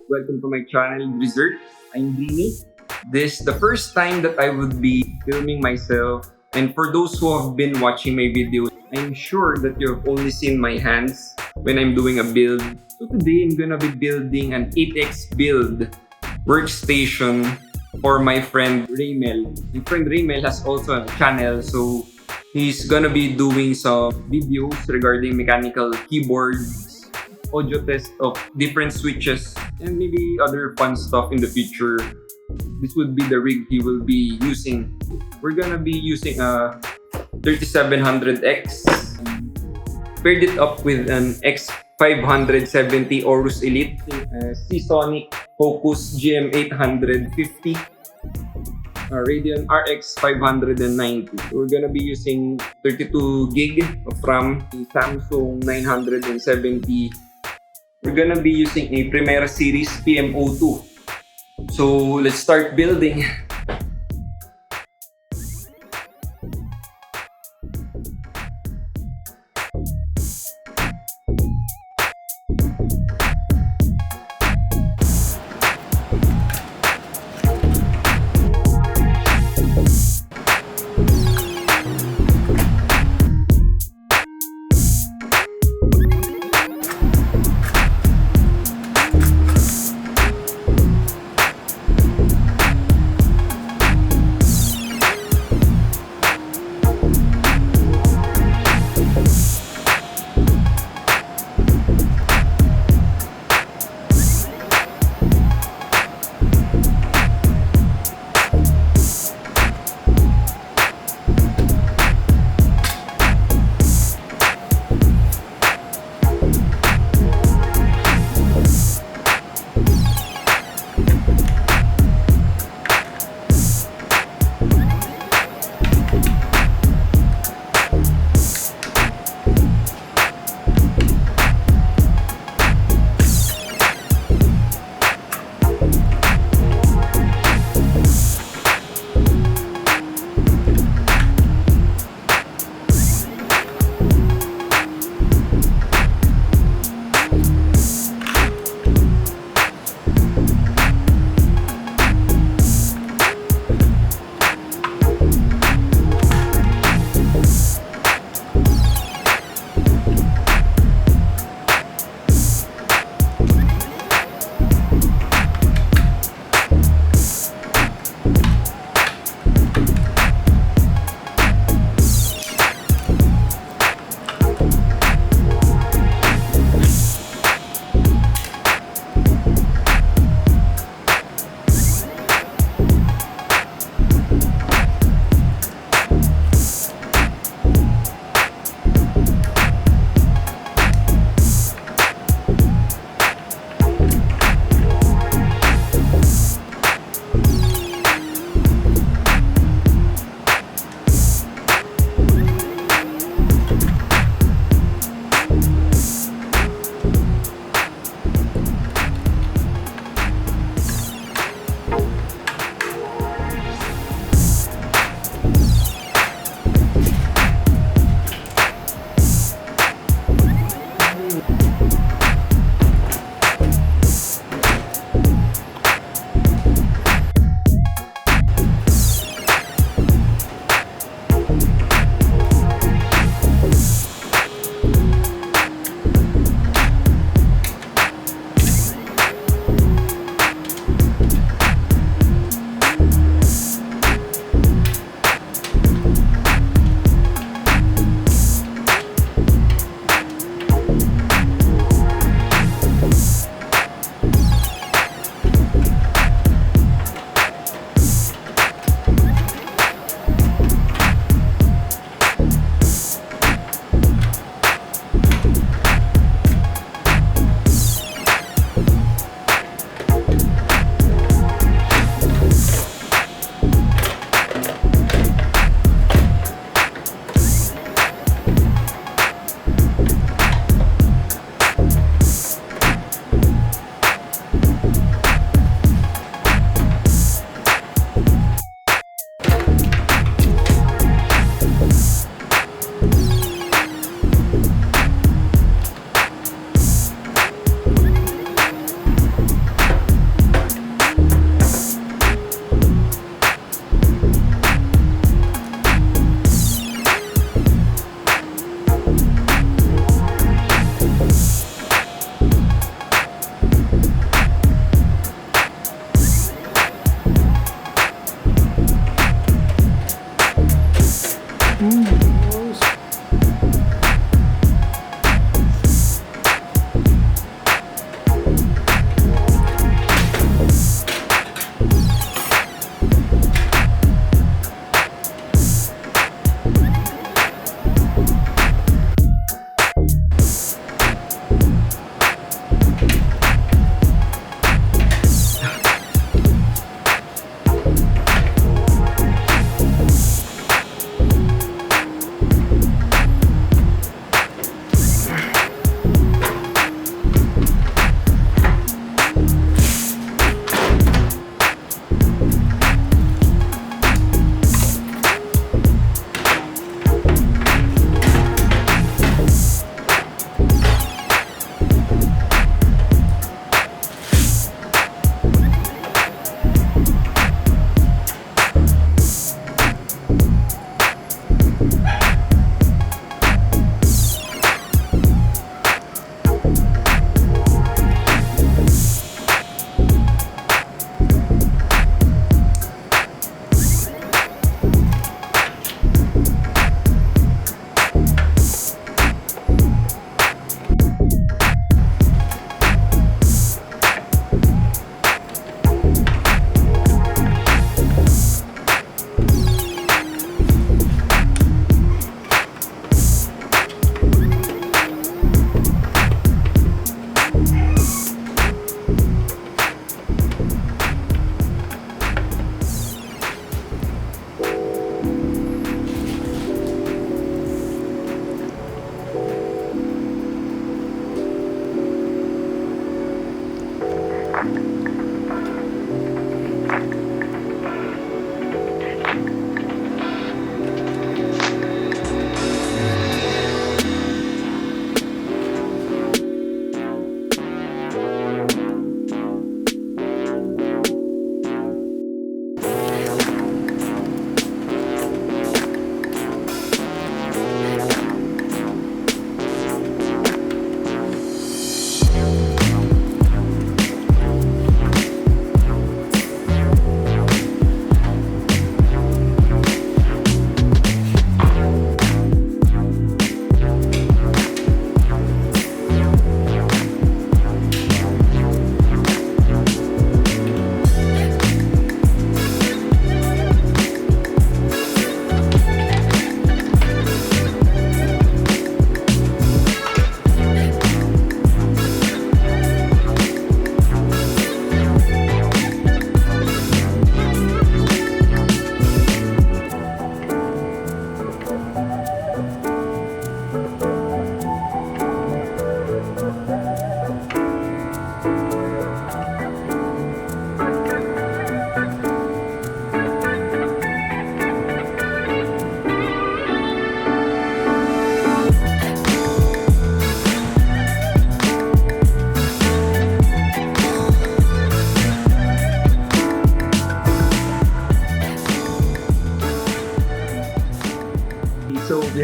Welcome to my channel, Resort. I'm Dini. This is the first time that I would be filming myself. And for those who have been watching my videos, I'm sure that you have only seen my hands when I'm doing a build. So today, I'm gonna be building an 8X build workstation for my friend Raymel. My friend Raymel has also a channel, so he's gonna be doing some videos regarding mechanical keyboards, audio test of different switches, and maybe other fun stuff in the future. This would be the rig he will be using. We're gonna be using a 3700X. Paired it up with an x570 Aorus Elite, Seasonic Focus GM850, Radeon RX 590. We're gonna be using 32 gig of RAM, Samsung 970. We're gonna be using a Primera Series PM02. So let's start building.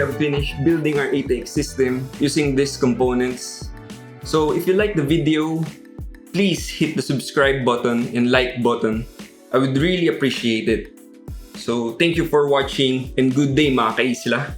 have finished building our ATX system using these components. So if you like the video, please hit the subscribe button and like button. I would really appreciate it. So thank you for watching and good day mga kaisla.